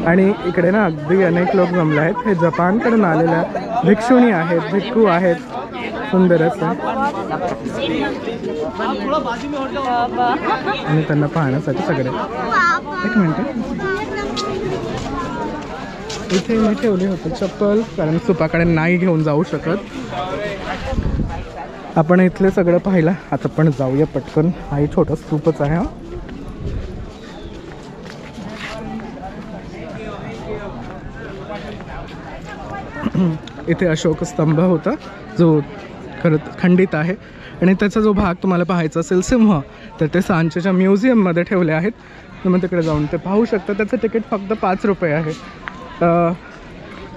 आणि इकडे ना अगदी अनेक लोक जमले आहेत. हे जपानकडून आलेल्या भिक्षुणी आहेत, भिक्खू आहेत. सुंदर असं आणि त्यांना पाहण्यासाठी सगळे. एक मिनिट, इथे मी ठेवली होती चप्पल कारण सुपाकडे नाही घेऊन जाऊ शकत. आपण इथले सगळं पाहिलं. आता पण जाऊया पटकन. हा छोटा स्तूपच आहे. इथे अशोक स्तंभ होता जो खरं खंडित आहे आणि त्याचा जो भाग तुम्हाला पाहायचा असेल सिंह, तर ते सांचीच्या म्युझियममध्ये ठेवले आहेत. तुम्ही तिकडे जाऊन ते पाहू शकता. त्याचं तिकीट फक्त 5 रुपये आहे.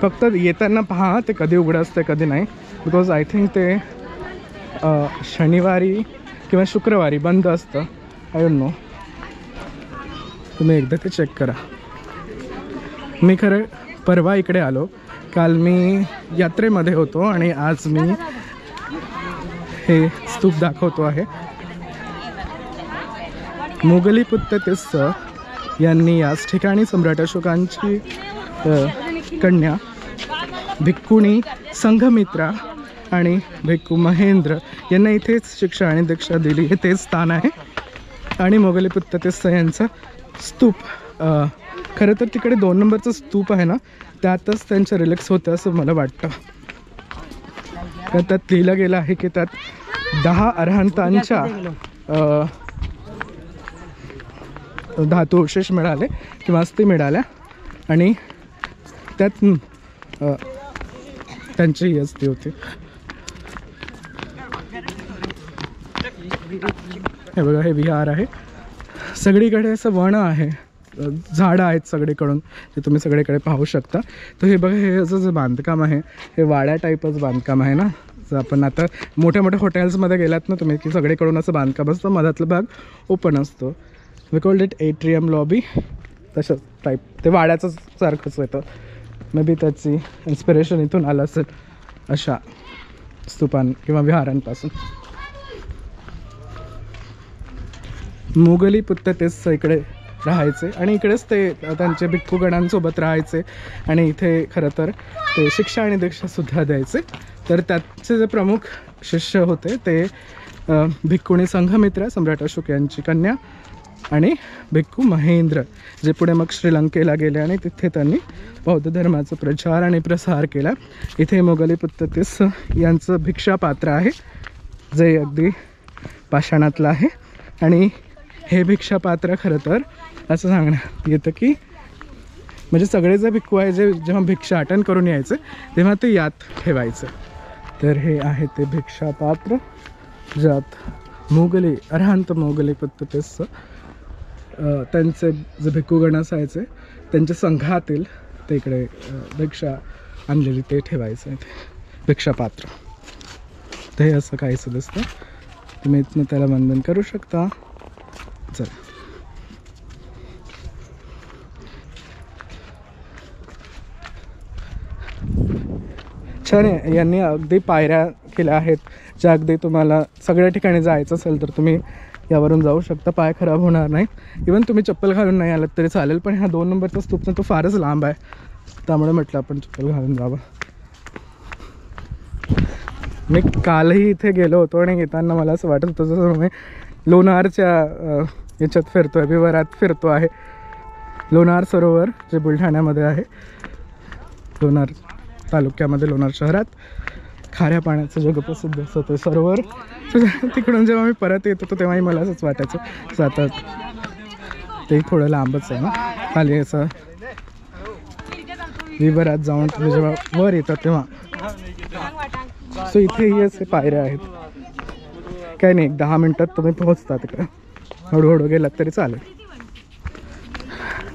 फक्त येताना पहा ते कधी उघडं असते कधी नाही, बिकॉज आय थिंक ते शनिवारी किंवा शुक्रवारी बंद असतं. आय डोंट नो, तुम्ही एकदा ते चेक करा. मी खरं परवा इकडे आलो. काल मी यात्रेमध्ये होतो आणि आज मी हे स्तूप दाखवतो आहे. मोगलीपुत्ततीस यांनी याच ठिकाणी सम्राट अशोकांची कन्या भिक्खुणी संघमित्रा आणि भिक्खू महेंद्र यांना इथेच शिक्षा आणि दीक्षा दिली. हे तेच स्थान आहे. आणि मोगलीपुत्ततीस यांचा स्तूप खरं तर तिकडे 2 नंबरचं स्तूप आहे ना, त्यातच त्यांचं रिलॅक्स होतं असं मला वाटतं. तर त्यात लिहिलं गेलं आहे की त्यात 10 अरहंतांच्या धातुअवशेष मिळाले किंवा अस्थी मिळाल्या आणि त्यात त्यांची अस्थी होती. हे बघा, हे विहार आहे. सगळीकडे असं वन आहे, झाडं आहेत सगळीकडून, ते तुम्ही सगळीकडे पाहू शकता. तर हे बघा, हे असं जे बांधकाम आहे हे वाड्या टाईपच बांधकाम आहे ना. जर आपण आता मोठ्या मोठ्या हॉटेल्समध्ये गेलात ना तुम्ही की सगळीकडून असं बांधकाम असतं, मधातला भाग ओपन असतो. We called it atrium lobby. तसंच टाईप ते वाड्याचं सारखंच येतं. मे बी त्याची इन्स्पिरेशन इथून आलं असेल अशा स्तूपां किंवा विहारांपासून. मोगलीपुत्ततीस इकडे राहायचे आणि इकडेच ते त्यांचे भिक्खुगणांसोबत राहायचे आणि इथे खरं तर ते शिक्षा आणि दीक्षासुद्धा द्यायचे. तर त्याचे जे प्रमुख शिष्य होते ते भिक्खुणी संघमित्रा सम्राट अशोक यांची कन्या आणि भिक्खू महेंद्र, जे पुढे मग श्रीलंकेला गेले आणि तिथे त्यांनी बौद्ध धर्माचा प्रचार आणि प्रसार केला. इथे मोगलीपुत्ततीस यांचं भिक्षापात्र आहे जे अगदी पाषाणातलं आहे. आणि हे भिक्षापात्र खरं तर असं सांगण्यात येतं की म्हणजे सगळे जे भिक्खू आहे जे जेव्हा भिक्षाटन करून यायचे तेव्हा ते यात ठेवायचं. तर हे आहे ते भिक्षापात्र ज्यात अरहंत मोगलीपुत्ततीस त्यांचे जे भिक्खुगण असायचे त्यांच्या संघातील ते इकडे भिक्षा आणलेली ते ठेवायचं ते भिक्षापात्र. तर हे असं काहीसं दिसतं. तुम्ही इथनं त्याला वंदन करू शकता. चला, छान आहे. यांनी अगदी पायऱ्या केल्या आहेत ज्या अगदी तुम्हाला सगळ्या ठिकाणी जायचं असेल तर तुम्ही यावरून जाऊ शकता. पाय खराब होणार नाही. इवन तुम्ही चप्पल घालून नाही आलात तरी चालेल. पण ह्या 2 नंबरचा स्तूप ना तो फारच लांब आहे, त्यामुळे म्हटलं आपण चप्पल घालून जावं. मी कालही इथे गेलो होतो आणि येताना मला असं वाटत होतं जसं मी लोणारच्या याच्यात फिरतो आहे, विवरात फिरतो आहे. लोणार सरोवर जे बुलढाण्यामध्ये आहे, लोणार तालुक्यामध्ये, लोणार शहरात खाऱ्या पाण्याचं जगप्रसिद्ध असं ते सरोवर. तिकडून जेव्हा मी परत येत होतो तेव्हाही मला असंच वाटायचं जातात ते थोडं लांबच आहे ना. खाली असं विवरात जाऊन तुम्ही जेव्हा वर येतात तेव्हा सो इथेही असे पायऱ्या आहेत. काही नाही, 10 मिनटात तुम्ही पोहोचता तिकडे. हळूहळू गेलात तरी चालेल.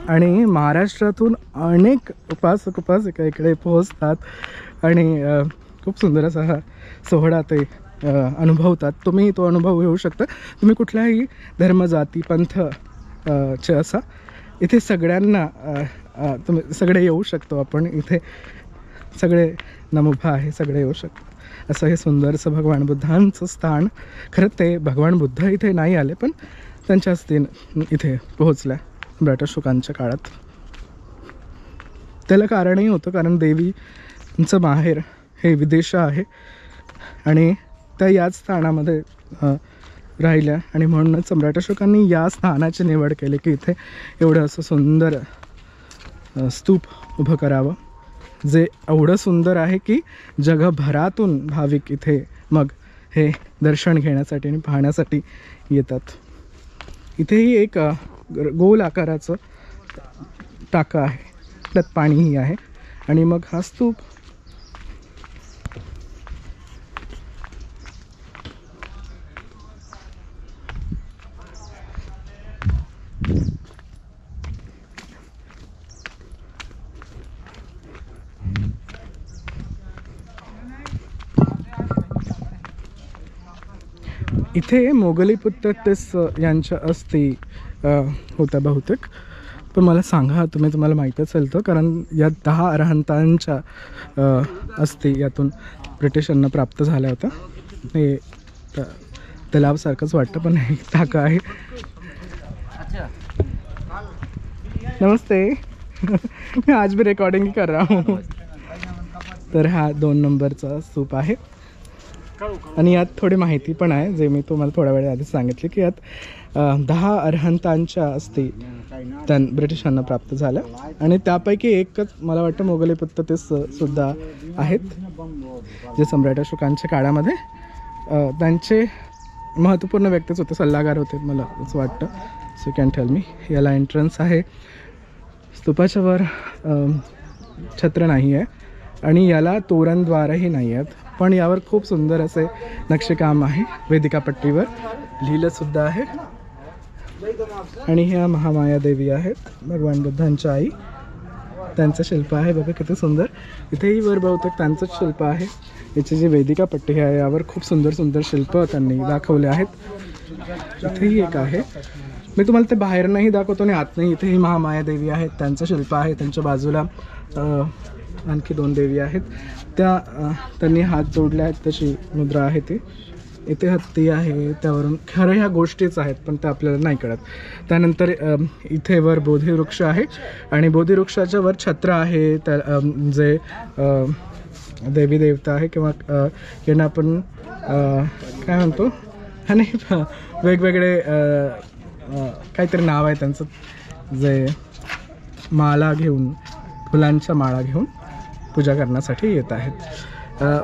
आणि महाराष्ट्रातून अनेक उपासिका इकडे पोहोचतात आणि खूप सुंदर असा हा सोहळा ते अनुभवतात. तुम्ही तो अनुभव घेऊ शकता. तुम्ही कुठल्याही धर्म, जाती, पंथ चे असा इथे सगळ्यांना तुम्ही सगळे येऊ शकतो आपण. इथे सगळे नमुभा आहे, सगळे येऊ शकतो. असं हे सुंदरसं भगवान बुद्धांचं स्थान. खरं ते भगवान बुद्ध इथे नाही आले पण त्यांच्या हस्ते इथे पोहोचल्या सम्राट अशोकांच्या काळात. त्याला कारणही होतं, कारण देवीचं माहेर हे विदेश आहे आणि त्या याच स्थानामध्ये राहिल्या आणि म्हणूनच सम्राट अशोकांनी या स्थानाची निवड केली की इथे एवढं असं सुंदर स्तूप उभं करावं, जे एवढं सुंदर आहे की जगभरातून भाविक इथे मग हे दर्शन घेण्यासाठी आणि पाहण्यासाठी येतात. इथेही एक गोल आकाराचं टाकं आहे, त्यात पाणीही आहे आणि मग हा स्तूप इथे मोगली पुत्रतेस यांच्या अस्थी होत्या बहुतेक. पण मला सांगा, तुम्हाला माहीत असेल तर, कारण या 10 अरहंतांच्या अस्थी यातून ब्रिटिशांना प्राप्त झाल्या होत्या. हे तलावसारखंच वाटतं पण हे टाकं आहे. नमस्ते. मैं आज भी रिकॉर्डिंग ही कर रहा हूँ. तर हा 2 नंबरचा स्तूप आहे आणि यात थोडी माहिती पण आहे, जे मी तुम्हाला थोड्या वेळ आधीच सांगितली की यात 10 अरहंतांच्या अस्थी ब्रिटिशांना प्राप्त झाल्या आणि त्यापैकी एकच मला वाटतं मोगली पुत्रतेस सुद्धा आहेत, जे सम्राट अशोकांच्या काळामध्ये त्यांचे महत्त्वपूर्ण व्यक्तीच होते, सल्लागार होते मला असं वाटतं. So can tell me. याला एंट्रन्स आहे, स्तूपाच्या वर छत्र नाही आहे आणि याला तोरणद्वारही नाही आहेत, पण यावर खूप सुंदर असे नक्षीकाम आहे. वेदिकापट्टीवर लिहिलंसुद्धा आहे आणि ह्या महामाया देवी आहेत, भगवान बुद्धांच्या आई. त्यांचं शिल्प आहे बघा किती सुंदर. इथेही वर बहुतेक त्यांचंच शिल्प आहे. याची जी वेदिकापट्टी आहे यावर खूप सुंदर सुंदर शिल्प त्यांनी दाखवले आहेत. इथेही एक आहे, मी तुम्हाला ते बाहेरनंही दाखवतो आणि आतनंही. इथेही महामाया देवी आहेत, त्यांचं शिल्प आहे. त्यांच्या बाजूला आणखी 2 देवी आहेत, त्या त्यांनी हात जोडले आहेत तशी मुद्रा आहे ती. इथे हत्ती आहे, त्यावरून खरं ह्या गोष्टीच आहेत पण त्या आपल्याला नाही कळत. त्यानंतर इथे वर बोधिवृक्ष आहे आणि बोधिवृक्षाच्या वर छत्र आहे, त्या जे देवी देवता आहे किंवा यांना आपण काय म्हणतो, आणि वेगवेगळे काहीतरी नाव आहे त्यांचं, जे माला घेऊन, फुलांच्या माळा घेऊन पूजा करण्यासाठी येत आहेत.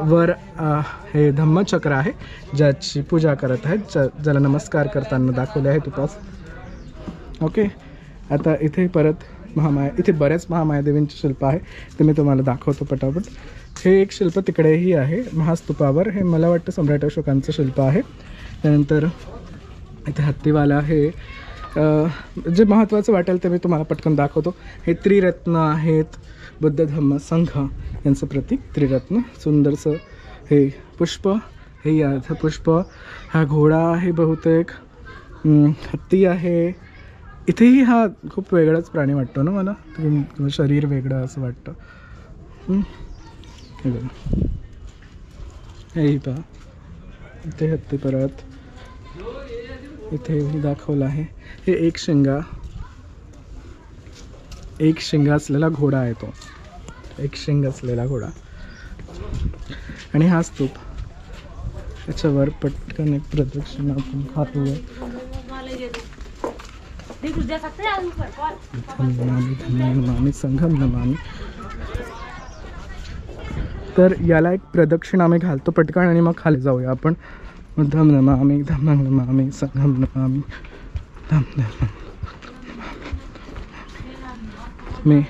वर हे धम्मचक्र आहे, ज्याची पूजा करत आहेत, ज्याला नमस्कार करताना दाखवले आहेत उपास. ओके, आता इथे परत महामाया, इथे बऱ्याच महामाया देवींचे शिल्प आहे, ते मी तुम्हाला दाखवतो पटापट. हे एक शिल्प तिकडेही आहे महास्तूपावर, हे मला वाटतं सम्राट अशोकांचं शिल्प आहे. त्यानंतर इथे हत्तीवाला आहे. जे महत्त्वाचं वाटेल ते मी तुम्हाला पटकन दाखवतो. हे त्रिरत्न आहेत, बुद्ध धम्म संघ यांचं प्रतीक त्रिरत्न. सुंदरसं हे पुष्प, हे याचं पुष्प. हा घोडा आहे बहुतेक, हत्ती आहे. इथेही हा खूप वेगळाच प्राणी वाटतो ना मला, शरीर वेगळं असं वाटतं. हेही पहा, इथे हत्ती. परत इथे दाखवलं आहे हे एक शिंगा असलेला घोडा आहे, तो एक शिंग असलेला घोडा. आणि हा स्तूप, त्याच्यावर पटकन एक प्रदक्षिणा आपण घालूया. नमामि संघम नमामि. तर याला एक प्रदक्षिणा आम्ही घालतो पटकन आणि मग खाली जाऊया आपण. धम नमामि धम्मं नमामि संघं नमामि धम नमामि. मी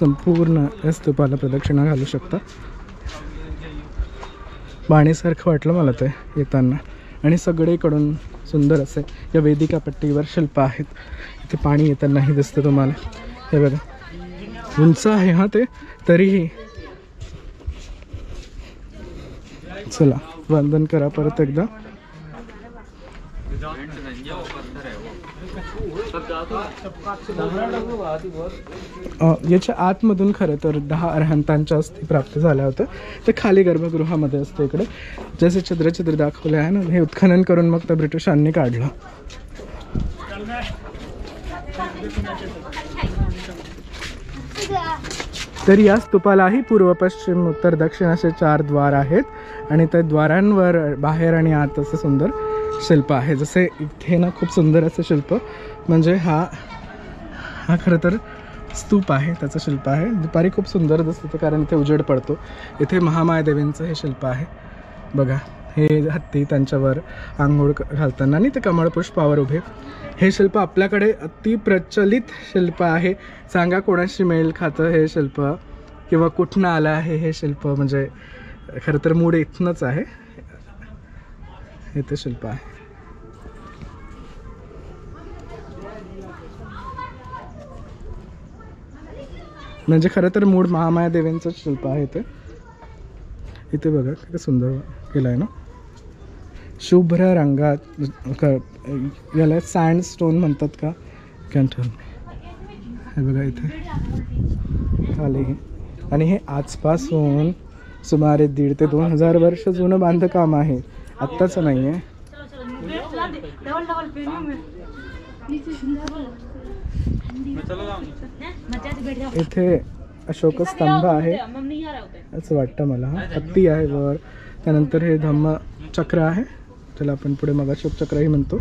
संपूर्ण या स्तूपाला प्रदक्षिणा घालू शकता. बाणीसारखं वाटलं मला ते येताना. आणि सगळीकडून सुंदर असे या वेदिकापट्टीवर शिल्प आहेत. इथे पाणी येतानाही दिसतं तुम्हाला. हे बघा, उंच आहे हा ते, तरीही. चला, वंदन करा परत एकदा. याच्या आतमधून खरं तर 10 अरहंतांच्या अस्थी प्राप्त झाल्या होत्या. ते खाली गर्भगृहामध्ये असते. इकडे जसे छिद्र दाखवले आहे ना, हे उत्खनन करून मग त्या ब्रिटिशांनी काढलं. तर या स्तूपालाही पूर्व पश्चिम उत्तर दक्षिण असे 4 द्वार आहेत आणि त्या द्वारांवर बाहेर आणि आत असं सुंदर शिल्प आहे. जसे इथे ना खूप सुंदर असं शिल्प, म्हणजे हा खरं तर स्तूप आहे, त्याचं शिल्प आहे. दुपारी खूप सुंदर दिसतं कारण इथे उजेड पडतो. इथे महामाया देवींचं हे शिल्प आहे बघा. हे हत्ती त्यांच्यावर आंघोळ घालताना आणि ते कमळपुष्पावर उभे. हे शिल्प आपल्याकडे अति प्रचलित शिल्प आहे. सांगा कोणाशी मेल खातं हे शिल्प किंवा कुठनं आलं आहे हे शिल्प? म्हणजे खरं तर मूळ इथनंच आहे हे ते शिल्प आहे. म्हणजे खरं तर मूळ महामाया देवींचं शिल्प आहे ते. इथे बघा किती सुंदर केलं आहे ना, शुभ्र रंगात. याला सँडस्टोन म्हणतात का कॅन्टन. हे बघा इथे आले हे. आणि हे आजपासून सुमारे 1,500 ते 2,000 वर्ष जुनं बांधकाम आहे, आत्ताचं नाही आहे. इथे अशोक स्तंभ आहे असं वाटतं मला. हत्ती आहे वर. त्यानंतर हे धम्मचक्र आहे, त्याला आपण पुढे मग अशोक चक्रही म्हणतो,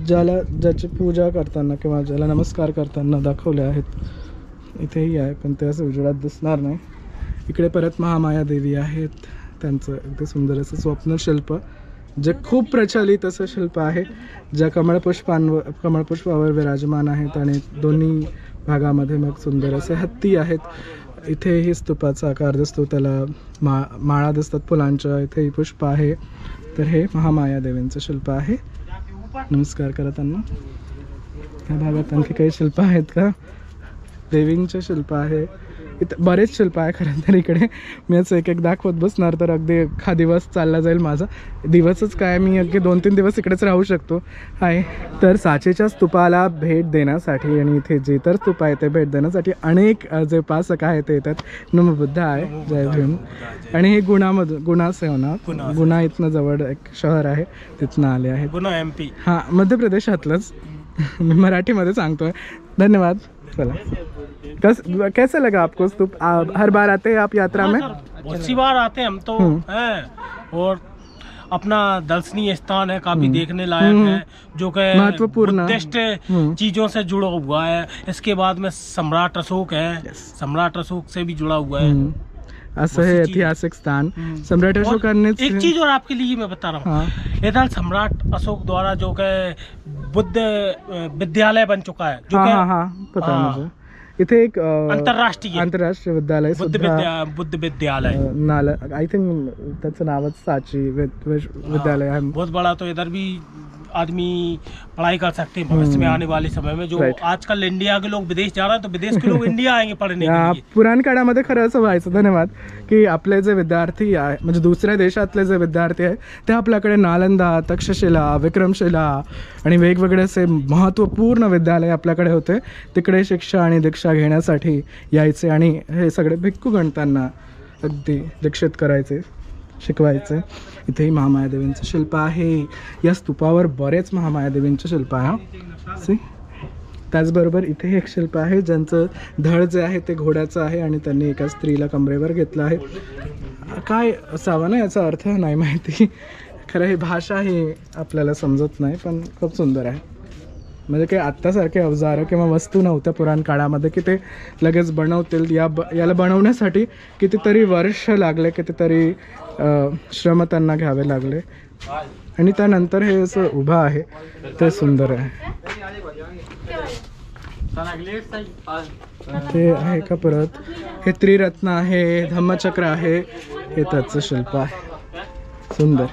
ज्याची पूजा करताना किंवा ज्याला नमस्कार करताना दाखवले आहेत. इथेही आहे पण ते असं उजेडात दिसणार नाही. इकडे परत महामाया देवी आहेत, त्यांचं अगदी सुंदर असं स्वप्नशिल्प जे खूप प्रचलित असं शिल्प आहे, ज्या कमळपुष्पावर विराजमान आहेत आणि दोन्ही भागामध्ये मग सुंदर असे हत्ती आहेत. इथेही स्तूपाचा आकार दिसतो, त्याला माळा दिसतात फुलांच्या. इथेही पुष्प आहे. तर हे महामाया देवींचं शिल्प आहे. नमस्कार करा त्यांना. या भागात आणखी काही शिल्प आहेत का? देवींचे शिल्प आहे. इथं बरेच शिल्प आहे खरं तर. इकडे मी असं एक दाखवत बसणार तर अगदी हा दिवस चालला जाईल माझा. दिवसच काय, मी अगदी 2-3 दिवस इकडेच राहू शकतो आहे. तर सांचीच्या स्तूपाला भेट देण्यासाठी आणि इथे जे तर स्तूप आहे ते भेट देण्यासाठी अनेक जे उपासक आहेत ते येतात. नमबुद्ध आहे, जय भीम. आणि हे गुणा सेवना, गुणा इथनं जवळ एक शहर आहे, तिथनं आले आहेत. गुणा MP. हां, मध्य प्रदेशातलंच. मी मराठीमध्ये सांगतोय. धन्यवाद. चला, कैसे लगा आपको स्तूप? हर बार आते हैं आप यात्रा में? बहुत सी बार आते हैं हम तो हैं, और अपना दर्शनीय स्थान है, काफी देखने लायक है, जो कि महत्वपूर्ण बुद्धिस्ट चीजों से जुड़ा हुआ है. इसके बाद में सम्राट अशोक है, सम्राट अशोक से भी जुड़ा हुआ है. असं है ऐतिहासिक स्थान. सम्राट अशोकांनी एक चीज और आपके लिए मैं बता रहा हूँ. इधर सम्राट अशोक द्वारा जो कि बुद्ध विद्यालय बन चुका है, जो कि पता है मुझे. इथे एक आंतरराष्ट्रीय विद्यालय, बुद्ध विद्यालय नाला, आई थिंक त्याचं नावच सांची विद्यालय आहे. बहुत बड़ा. तो इधर भी आदमी पढ़ाई कर सकते हैं भविष्य में आने वाले समय में. जो आजकल इंडिया के लोग विदेश जा रहे हैं, तो विदेश के लोग इंडिया आएंगे पढ़ने के लिए. पुराण काळामध्ये खरं असं व्हायचं. धन्यवाद. की आपले जे विद्यार्थी आहे, म्हणजे दुसऱ्या देशातले जे विद्यार्थी आहेत ते आपल्याकडे नालंदा, तक्षशिला, विक्रमशिला आणि वेगवेगळे असे महत्त्वपूर्ण विद्यालय आपल्याकडे होते. तिकडे शिक्षा आणि दीक्षा घेण्यासाठी यायचे आणि हे सगळे भिक्खूगण त्यांना अगदी दीक्षित करायचे, शिकवायचे. इथेही महामाया देवींचं शिल्प आहे. या स्तूपावर बरेच महामाया देवींचे शिल्प आहे. त्याचबरोबर इथे एक शिल्प आहे ज्यांचं धड जे आहे ते घोड्याचं आहे आणि त्यांनी एका स्त्रीला कमरेवर घेतलं आहे. काय असावं ना, याचा अर्थ नाही माहिती. खरं ही भाषा ही आपल्याला समजत नाही, पण खूप सुंदर आहे. म्हणजे काही आत्तासारखे अवजारं किंवा वस्तू नव्हत्या पुराण काळामध्ये की ते लगेच बनवतील. याला बनवण्यासाठी कितीतरी वर्ष लागले, कितीतरी श्रम त्यांना घ्यावे लागले. आणि त्यानंतर हे असं उभं आहे ते सुंदर आहे. ते आहे का परत हे त्रिरत्न आहे, धम्मचक्र आहे, हे त्याचं शिल्प आहे. सुंदर.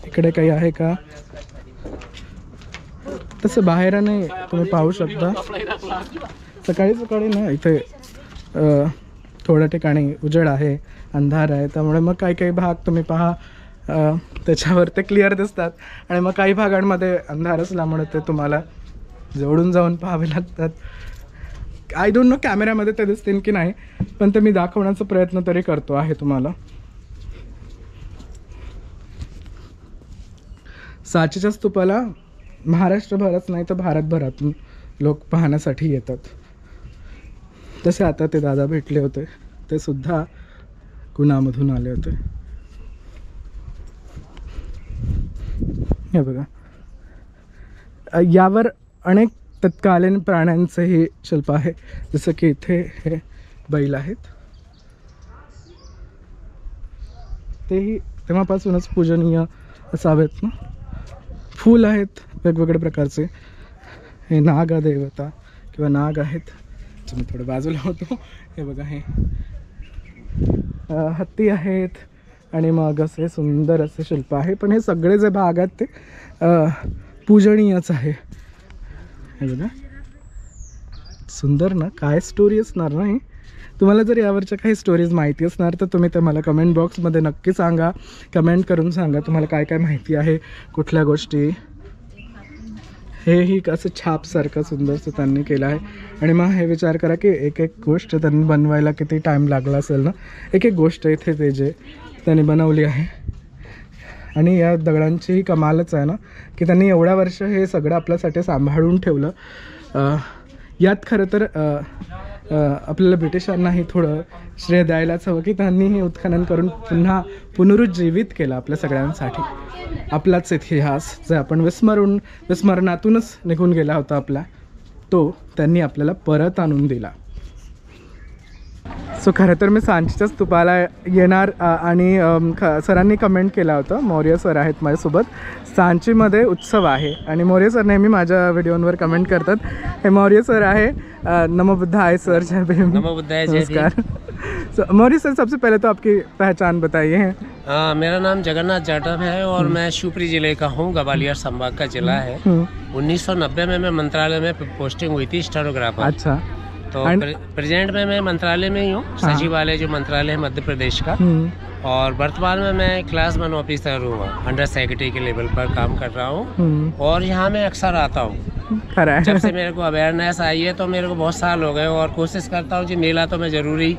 इकडे काही आहे का? तसं बाहेर नाही, तुम्ही पाहू शकता. सकाळी ना इथे थोड्या ठिकाणी उजेड आहे, अंधार आहे, त्यामुळे मग काही भाग तुम्ही पहा त्याच्यावर ते क्लिअर दिसतात आणि मग काही भागांमध्ये अंधार असल्यामुळे ते तुम्हाला जवळून जाऊन पाहावे लागतात. आय डोंट नो कॅमेऱ्यामध्ये ते दिसतील की नाही, पण ते मी दाखवण्याचा प्रयत्न तरी करतो आहे तुम्हाला. सांचीच्या स्तूपाला महाराष्ट्रभरच नाही तर भारतभरातून लोक पाहण्यासाठी येतात. तसे आता ते दादा भेटले होते, ते सुद्धा गुनामधून आले होते. हे बघा, यावर अनेक तत्कालीन प्राण्यांचे हे शिल्प आहे. जसं की इथे हे बैल आहेत, तेही तेव्हापासूनच पूजनीय असावेत ना. फूल आहेत वेगवेगळ्या प्रकारचे. हे नाग देवता किंवा नाग आहेत. मी थोडं बाजूला होतो. हे बघा, हे हत्ती आहेत आणि मग असे सुंदर असे शिल्प आहे. पण हे सगळे जे भाग आहेत ते पूजनीयच आहे. हे बघा, सुंदर ना. काय स्टोरी असणार ना ही. तुम्हाला जर यावरच्या काही स्टोरीज माहिती असणार तर तुम्ही ते मला कमेंट बॉक्समध्ये नक्की सांगा. कमेंट करून सांगा तुम्हाला काय काय माहिती आहे, कुठल्या गोष्टी. हेही असं छापसारखं सुंदरसं त्यांनी केलं आहे. आणि मग हे विचार करा की एक एक गोष्ट त्यांनी बनवायला किती टाईम लागला असेल ना. एक एक गोष्ट इथे ते जे त्यांनी बनवली आहे. आणि या दगडांचीही कमालच आहे ना की त्यांनी एवढ्या वर्ष हे सगळं आपल्यासाठी सांभाळून ठेवलं. यात खरं तर आपल्याला ब्रिटिशांनाही थोडं श्रेय द्यायलाच हवं की त्यांनी हे उत्खनन करून पुन्हा पुनरुज्जीवित केलं आपल्या सगळ्यांसाठी. आपलाच इतिहास जे आपण विस्मरणातूनच निघून गेला होता आपला, तो त्यांनी आपल्याला परत आणून दिला. सो खरं तर मी सांचीच्या स्तूपाला येणार आणि सरांनी कमेंट केला होता, मौर्य सर आहेत माझ्यासोबत. सांचीमध्ये उत्सव आहे आणि मौर्य सर नेहमी माझ्या व्हिडिओवर कमेंट करतात. हे मौर्य सर आहे. नमो बुद्धाय सर, जय भीम. नमो बुद्धाय, जय नमस्कार. मौर्य सर, सबसे पहले तो आपकी पहचान बताइए. मेरा नाम जगन्नाथ जाटव है और मैं शिवपुरी जिले का हूँ. ग्वालियर संभाग का जिला है. 1990 में मैं मंत्रालय में पोस्टिंग हुई थी, स्टेनोग्राफर. अच्छा. तो प्रेजेंट में मैं मंत्रालय में ही हूँ, सचिवालय जो मंत्रालय है मध्य प्रदेश का. और वर्तमान में मैं क्लास 1 ऑफिसर हूँ, अंडर सेक्रेटरी के लेवल पर काम कर रहा हूँ. और यहाँ मैं अक्सर आता हूँ. जब से मेरे को अवेयरनेस आई है तो मेरे को बहुत साल हो गए और कोशिश करता हूँ जी मेला तो मैं जरूरी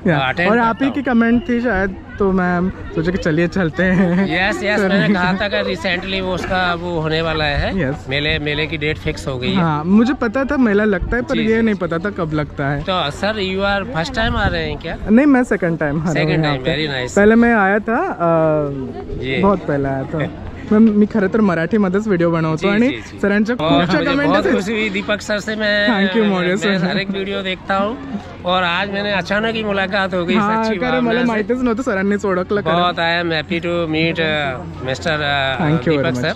और आप ही की कमेंट थी शायद, तो मैं सोचा कि चलिए चलते हैं. यस मैंने कहा था कि रिसेंटली वो उसका वो होने वाला है. मेले की डेट फिक्स हो गई है. हाँ, मुझे पता था मेला लगता है, पर ये नहीं पता था कब लगता है. तो sir, you are first time आ रहे हैं क्या? नहीं, मैं सेकंड टाइम. Very nice. पहले मैं आया था, बहुत पहले आया था. मी खरं तर मराठीमध्येच व्हिडिओ बनवतो आणि सरांच्या खूपशा कमेंट खुशी. दीपक सर से मैं थैंक यू मौर्य सर, हर एक वीडियो देखता हूँ और आज मैंने अचानक ही मुलाकात हो गई. सच्ची बात, मला माहितीच नव्हतं, सरांनीच ओळखलं. बहुत I am happy to meet mister Deepak sir.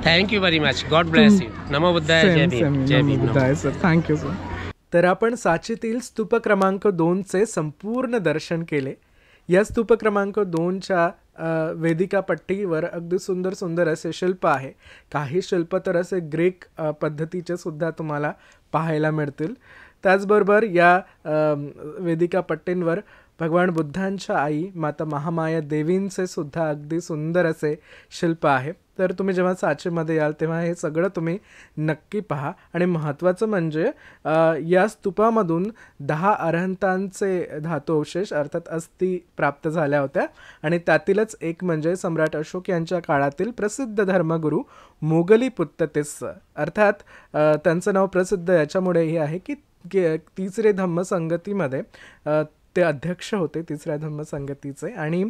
Thank you very much. God bless you. नमो बुद्धाय, जय भीम. जय भीम बुद्धाय सर. Thank you sir. तर आपण सांचीतील स्तूप क्रमांक 2चे संपूर्ण दर्शन केले. या स्तूप क्रमांक 2च्या वेदिका पट्टीवर अगदी सुंदर सुंदर असे शिल्प आहे. काही शिल्प तर असे ग्रीक पद्धतीचे सुद्धा तुम्हाला पाहायला मिळतील. त्याचबरोबर या वेदिका पट्टींवर भगवान बुद्धांच्या आई माता महामाया देवींचे सुद्धा अगदी सुंदर असे शिल्प आहे. तर तुम्ही जेव्हा सांचीमध्ये याल तेव्हा हे सगळं तुम्ही नक्की पहा. आणि महत्त्वाचं म्हणजे या स्तूपामधून 10 अरहंतांचे धातुअवशेष अर्थात अस्थी प्राप्त झाल्या होत्या. आणि त्यातीलच एक म्हणजे सम्राट अशोक यांच्या काळातील प्रसिद्ध धर्मगुरू मोगलीपुत्ततीस, अर्थात त्यांचं नाव प्रसिद्ध याच्यामुळेही आहे की तिसरे धम्मसंगतीमध्ये ते अध्यक्ष होते, तिसऱ्या धम्मसंगतीचे. आणि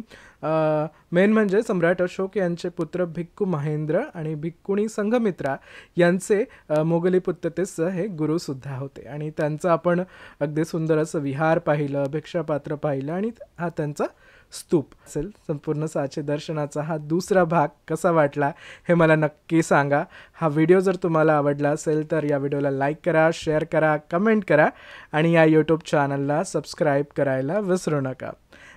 मेन म्हणजे सम्राट अशोक यांचे पुत्र भिक्खू महेंद्र आणि भिक्खुणी संघमित्रा यांचे मोगलीपुत्ततीस हे गुरुसुद्धा होते. आणि त्यांचं आपण अगदी सुंदर असं विहार पाहिलं, भिक्षापात्र पाहिलं आणि हा त्यांचा स्तूप असेल. संपूर्ण सांची दर्शनाचा हा दुसरा भाग कसा वाटला हे मला नक्की सांगा. हा व्हिडिओ जर तुम्हाला आवडला असेल तर या व्हिडिओला लाईक करा, शेअर करा, कमेंट करा आणि या यूट्यूब चॅनलला सबस्क्राईब करायला विसरू नका.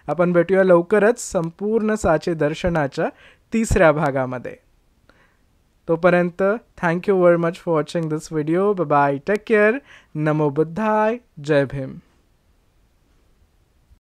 आपण भेटूया लवकरच संपूर्ण सांची दर्शनाच्या 3ऱ्या भागामध्ये. तोपर्यंत thank you very much for watching this video. Bye bye, take care. नमो बुद्धाय, जय भीम.